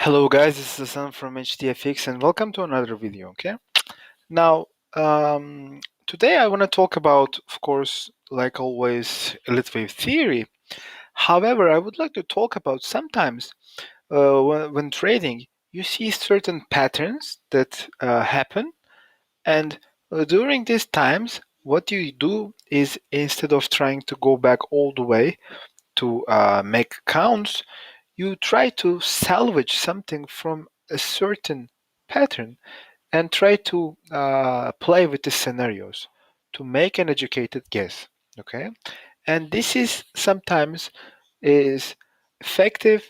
Hello guys, this is Hassan from HDFX and welcome to another video, okay? Now, today I want to talk about, of course, like always, elite wave theory. However, I would like to talk about sometimes when trading, you see certain patterns that happen, and during these times, what you do is instead of trying to go back all the way to make counts, you try to salvage something from a certain pattern and try to play with the scenarios to make an educated guess. Okay, and this is sometimes is effective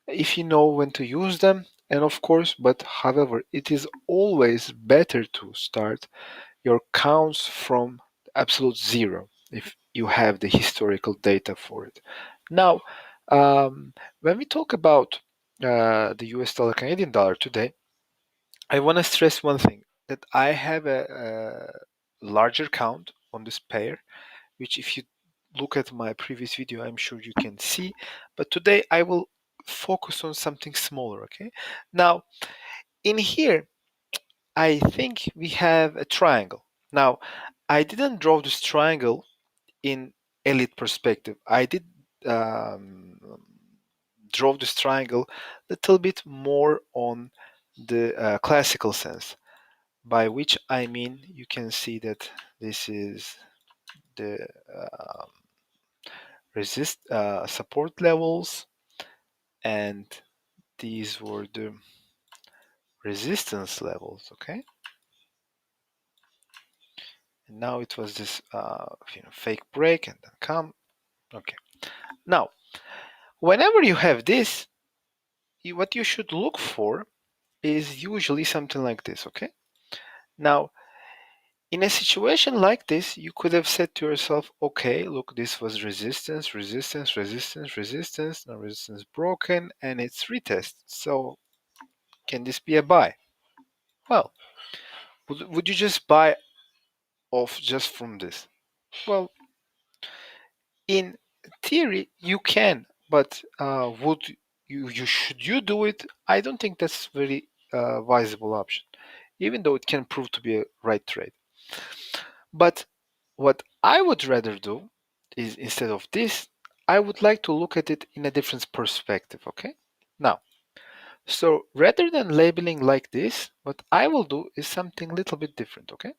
if you know when to use them, and of course, but however, it is always better to start your counts from absolute zero if you have the historical data for it. Now, when we talk about the US dollar, Canadian dollar today, I want to stress one thing that I have a larger count on this pair, which if you look at my previous video, I'm sure you can see. But today I will focus on something smaller, okay? Now, in here, I think we have a triangle. Now, I didn't draw this triangle in elite perspective. I did um, draw this triangle a little bit more on the classical sense, by which I mean you can see that this is the um, support levels, and these were the resistance levels. Okay, and now it was this fake break and then come. Okay, now whenever you have this, what you should look for is usually something like this. Okay, now in a situation like this, you could have said to yourself, okay, look, this was resistance, resistance, resistance, resistance, now resistance broken, and it's retest. So can this be a buy? Well, would you just buy off just from this? Well, in theory, you can, but would should you do it? I don't think that's very viable option, even though it can prove to be a right trade. But what I would rather do is instead of this, I would like to look at it in a different perspective, okay? Now, so rather than labeling like this, what I will do is something a little bit different, okay?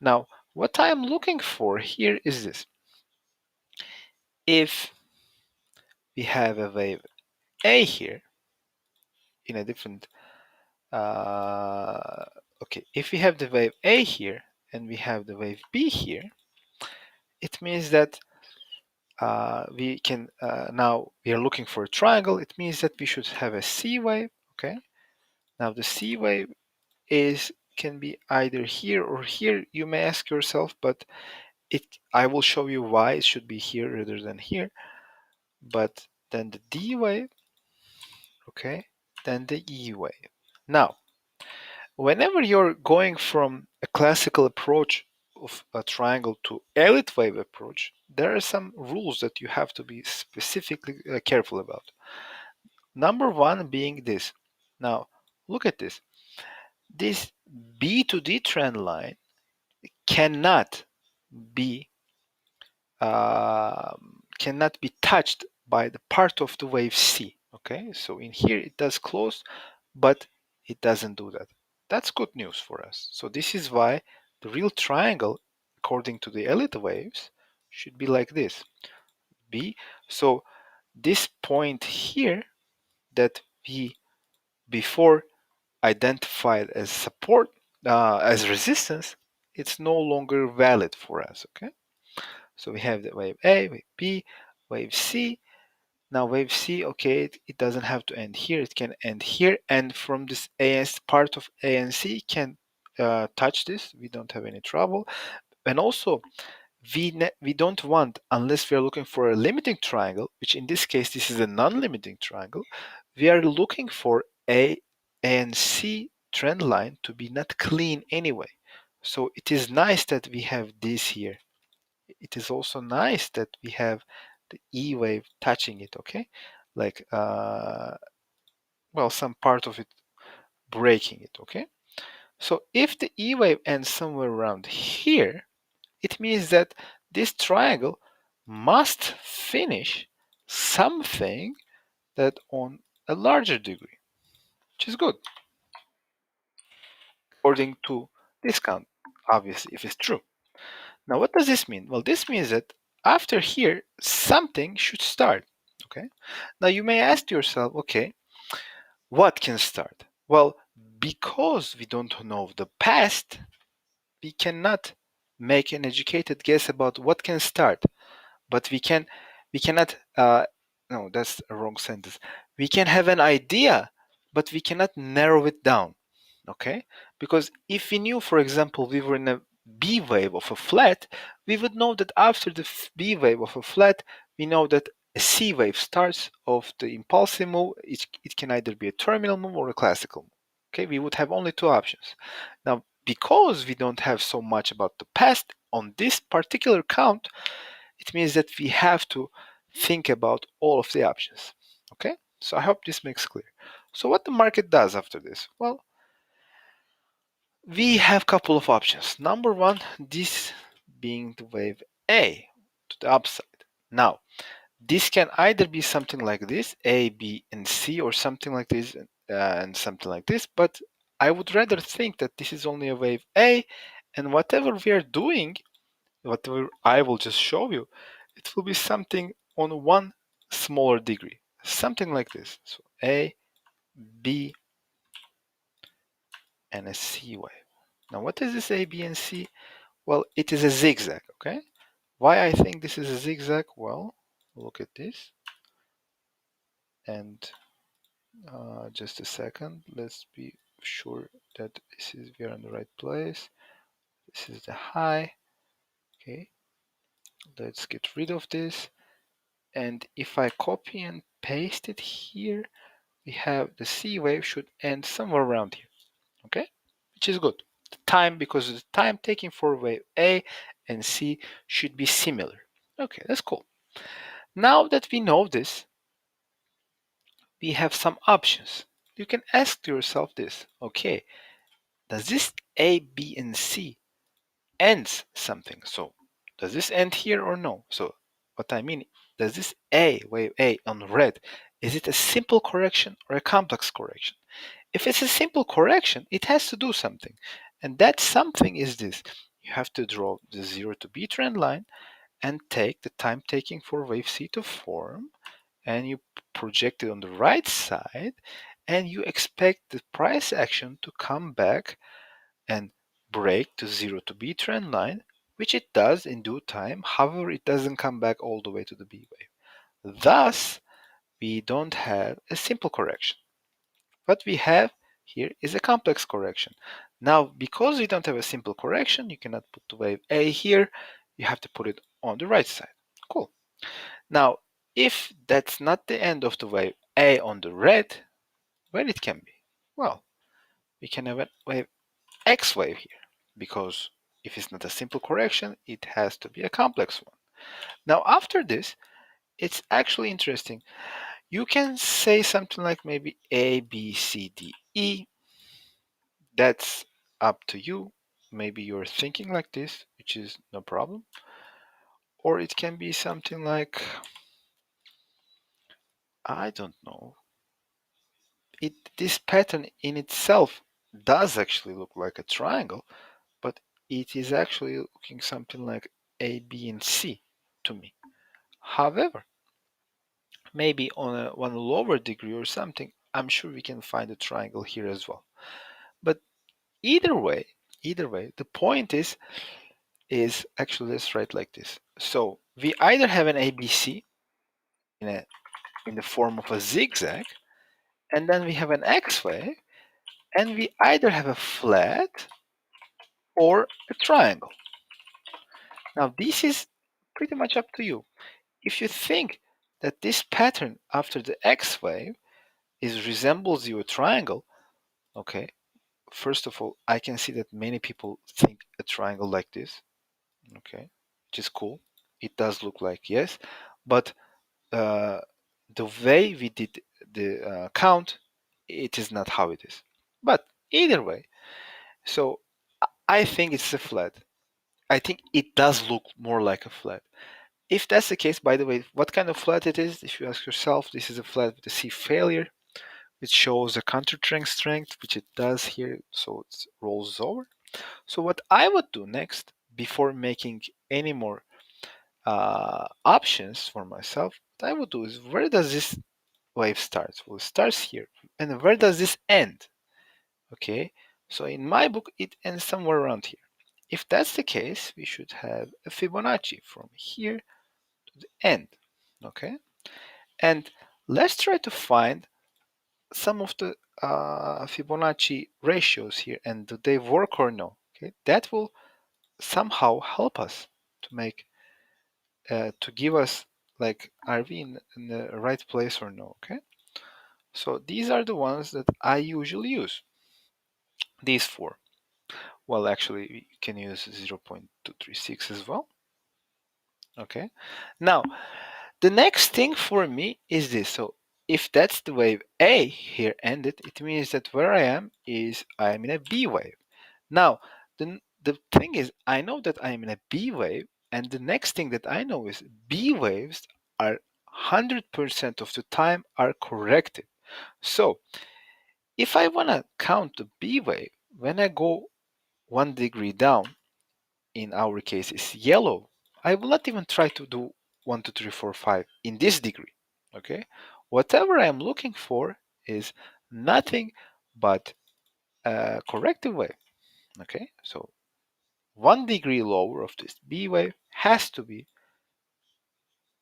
Now, what I am looking for here is this. If we have a wave A here in a different, okay, if we have the wave A here and we have the wave B here, it means that we can now we are looking for a triangle. It means that we should have a C wave. Okay, now the C wave can be either here or here. You may ask yourself, but I will show you why it should be here rather than here. But then the D wave, okay, then the E wave. Now, whenever you're going from a classical approach of a triangle to elite wave approach, there are some rules that you have to be specifically careful about. Number one being this. Now, look at this. This B to D trend line cannot be touched by the part of the wave C. Okay, so in here it does close, but it doesn't do that. That's good news for us. So this is why the real triangle, according to the elite waves, should be like this. B. So this point here that we before identified as support, as resistance, it's no longer valid for us. Okay, so we have the wave A, wave B, wave C. Now wave C, okay, it doesn't have to end here, it can end here, and from this AS part of A and C can touch this, we don't have any trouble. And also we don't want, unless we are looking for a limiting triangle, which in this case this is a non-limiting triangle, we are looking for A and C trend line to be not clean anyway. So it is nice that we have this here. It is also nice that we have the E wave touching it, okay? Like well, some part of it breaking it, okay? So if the E wave ends somewhere around here, it means that this triangle must finish something that on a larger degree, which is good, according to this count, obviously, if it's true. Now, what does this mean? Well, this means that after here, something should start, okay? Now, you may ask yourself, okay, what can start? Well, because we don't know the past, we cannot make an educated guess about what can start, but we cannot no, that's a wrong sentence. We can have an idea, but we cannot narrow it down, okay? Because if we knew, for example, we were in a B wave of a flat, we would know that after the B wave of a flat, we know that a C wave starts of the impulsive move. It can either be a terminal move or a classical move. Okay, we would have only two options. Now, because we don't have so much about the past on this particular count, it means that we have to think about all of the options. Okay, so I hope this makes clear. So what the market does after this? Well, we have a couple of options. Number one, this being the wave A to the upside. Now, this can either be something like this, A, B, and C, or something like this and something like this, but I would rather think that this is only a wave A, and whatever we are doing, whatever I will just show you, it will be something on one smaller degree, something like this. So A, B, and a C wave. Now, what is this A, B, and C? Well, it is a zigzag, okay? Why I think this is a zigzag? Well, look at this. And just a second, let's be sure that we are in the right place. This is the high, okay? Let's get rid of this. And if I copy and paste it here, we have the C wave should end somewhere around here, okay? Which is good. The time, because the time taking for wave A and C should be similar. Okay, that's cool. Now that we know this, we have some options. You can ask yourself this, okay, does this A, B, and C ends something? So does this end here or no? So what I mean, does this A, wave A on red, is it a simple correction or a complex correction? If it's a simple correction, it has to do something. And that something is this. You have to draw the 0 to B trend line and take the time taking for wave C to form, and you project it on the right side, and you expect the price action to come back and break to 0 to B trend line, which it does in due time. However, it doesn't come back all the way to the B wave. Thus, we don't have a simple correction. What we have here is a complex correction. Now, because we don't have a simple correction, you cannot put the wave A here. You have to put it on the right side. Cool. Now, if that's not the end of the wave A on the red, where it can be? Well, we can have a wave X wave here, because if it's not a simple correction, it has to be a complex one. Now, after this, it's actually interesting. You can say something like maybe A, B, C, D, E. That's up to you. Maybe you're thinking like this, which is no problem. Or it can be something like, I don't know. This pattern in itself does actually look like a triangle, but it is actually looking something like A, B, and C to me. However, maybe on a one lower degree or something, I'm sure we can find a triangle here as well. But either way, the point is actually, let's write like this. So we either have an ABC in the form of a zigzag, and then we have an X wave, and we either have a flat or a triangle. Now this is pretty much up to you. If you think that this pattern after the X wave resembles you a triangle, okay, first of all, I can see that many people think a triangle like this, okay, which is cool. It does look like, yes, but the way we did the count, it is not how it is. But either way, so I think it's a flat. I think it does look more like a flat. If that's the case, by the way, what kind of flat it is, if you ask yourself, this is a flat with a C failure, which shows a counter-trend strength, which it does here, so it rolls over. So what I would do next, before making any more options for myself, what I would do is, where does this wave start? Well, it starts here. And where does this end? Okay, so in my book, it ends somewhere around here. If that's the case, we should have a Fibonacci from here to the end. Okay, and let's try to find some of the Fibonacci ratios here, and do they work or no? Okay, that will somehow help us to make to give us, like, are we in the right place or no? Okay, so these are the ones that I usually use. These four. Well, actually, you can use 0.236 as well. Okay, now the next thing for me is this. So if that's the wave A here ended, it means that where I am is I am in a B wave. Now, the thing is, I know that I am in a B wave, and the next thing that I know is B waves are 100% of the time are corrected. So if I want to count the B wave, when I go 1 degree down, in our case is yellow, I will not even try to do 1, 2, 3, 4, 5 in this degree. Okay, whatever I am looking for is nothing but a corrective wave. Okay, so 1 degree lower of this B wave has to be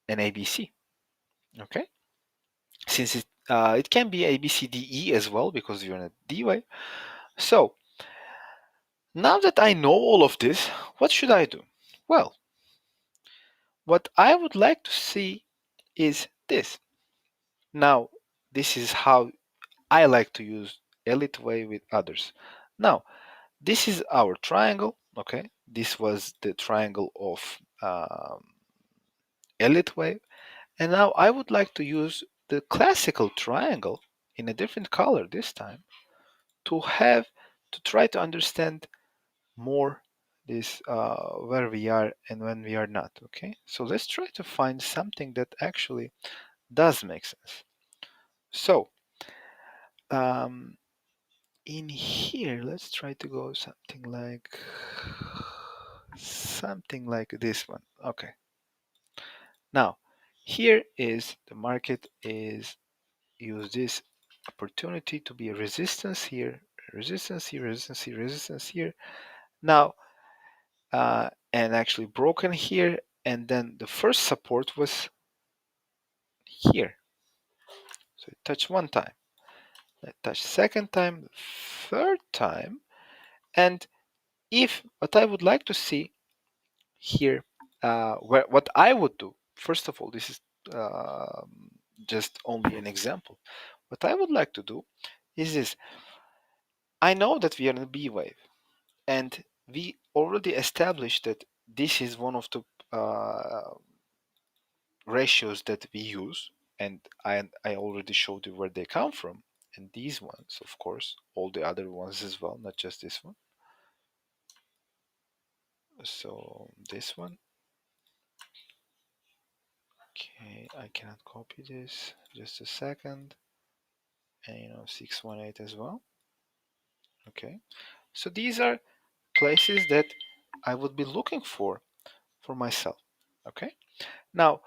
an ABC. Okay, since it can be ABCDE as well, because you're in a D wave. So now that I know all of this, what should I do? Well, what I would like to see is this. Now, this is how I like to use Elliott wave with others. Now, this is our triangle. Okay, this was the triangle of Elliott wave, and now I would like to use the classical triangle in a different color this time to have to try to understand more this where we are and when we are not. Okay, so let's try to find something that actually does make sense. So in here, let's try to go something like this one. Okay, now here is the market is use this opportunity to be a resistance here, resistance here, resistance here, resistance here. Now and actually broken here, and then the first support was here. So it touched one time, it touched second time, third time, and if what I would like to see here, what I would do, first of all, this is just only an example. What I would like to do is this. I know that we are in a B wave, and we already established that this is one of the ratios that we use, and I already showed you where they come from, and these ones, of course, all the other ones as well, not just this one. So this one, okay, I cannot copy this, just a second, and 618 as well. Okay, so these are places that I would be looking for myself. Okay, now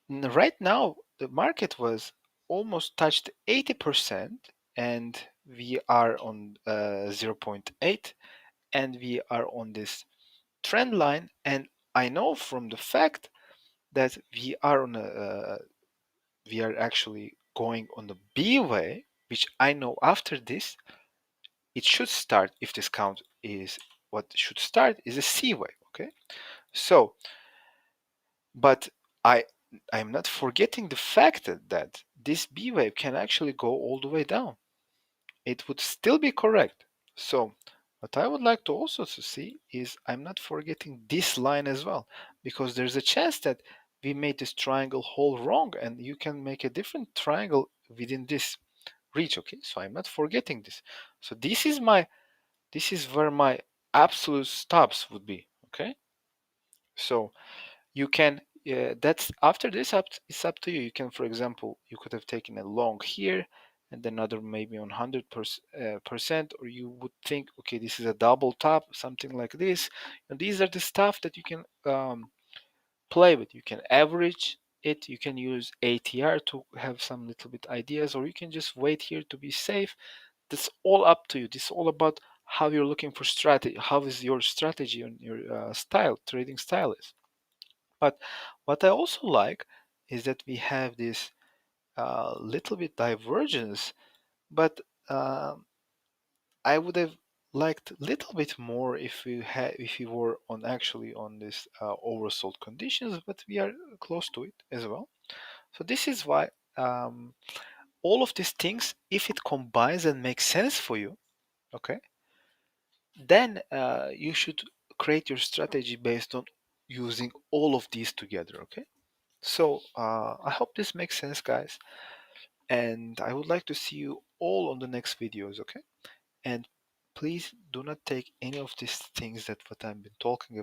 right now the market was almost touched 80%, and we are on 0.8, and we are on this trend line, and I know from the fact that we are on we are actually going on the B way, which I know after this it should start, if this count is what should start, is a C wave. Okay, so but I'm not forgetting the fact that this B wave can actually go all the way down. It would still be correct. So what I would like to also to see is I'm not forgetting this line as well, because there's a chance that we made this triangle hole wrong, and you can make a different triangle within this reach. Okay, so I'm not forgetting this. So this is where my absolute stops would be. Okay, so you can that's after this it's up to you. You can, for example, you could have taken a long here and another maybe on 100%, or you would think, okay, this is a double top, something like this. And these are the stuff that you can play with. You can average it, you can use ATR to have some little bit ideas, or you can just wait here to be safe. That's all up to you. This is all about how you're looking for strategy. How is your strategy and your trading style is. But what I also like is that we have this little bit divergence, but I would have liked a little bit more if we were on actually on this oversold conditions, but we are close to it as well. So this is why all of these things, if it combines and makes sense for you, okay, then you should create your strategy based on using all of these together. Okay. So I hope this makes sense, guys. And I would like to see you all on the next videos, okay? And please do not take any of these things that what I've been talking